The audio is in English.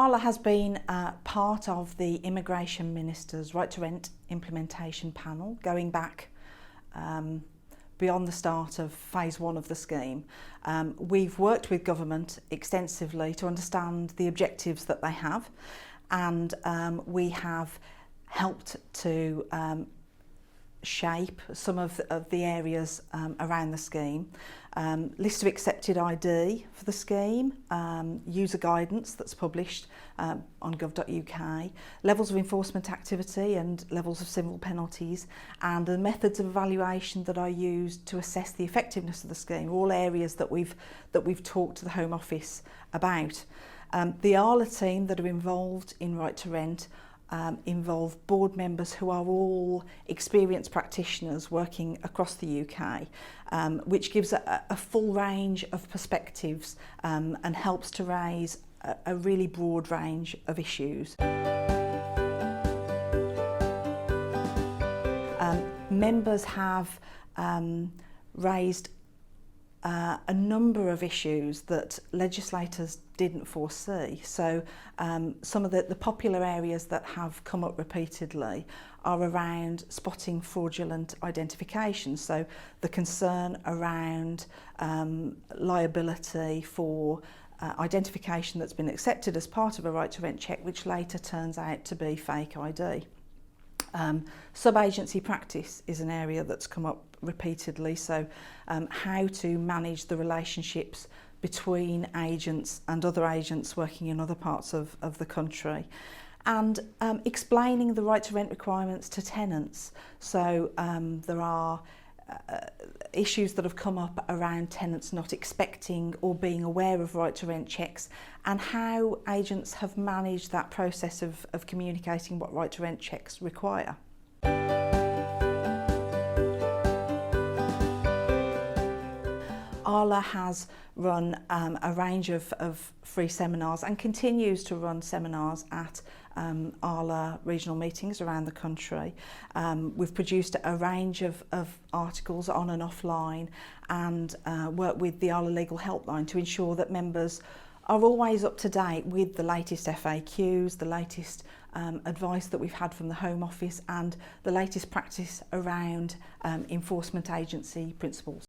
ARLA has been part of the Immigration Minister's Right to Rent implementation panel going back beyond the start of phase 1 of the scheme. We've worked with government extensively to understand the objectives that they have, and we have helped to shape some of the areas around the scheme. List of accepted ID for the scheme, user guidance that's published on gov.uk, levels of enforcement activity and levels of civil penalties, and the methods of evaluation that are used to assess the effectiveness of the scheme are all areas that we've talked to the Home Office about. The ARLA team that are involved in Right to Rent involve board members who are all experienced practitioners working across the UK, which gives a full range of perspectives and helps to raise a really broad range of issues. Members have raised a number of issues that legislators didn't foresee. So some of the popular areas that have come up repeatedly are around spotting fraudulent identification. So the concern around liability for identification that's been accepted as part of a right to rent check, which later turns out to be fake ID. Sub-agency practice is an area that's come up repeatedly, so how to manage the relationships between agents and other agents working in other parts of the country, and explaining the right to rent requirements to tenants. So there are issues that have come up around tenants not expecting or being aware of right to rent checks, and how agents have managed that process of communicating what right to rent checks require. ARLA has run a range of free seminars and continues to run seminars at ARLA regional meetings around the country. We've produced a range of articles on and offline, and work with the ARLA Legal Helpline to ensure that members are always up to date with the latest FAQs, the latest advice that we've had from the Home Office, and the latest practice around enforcement agency principles.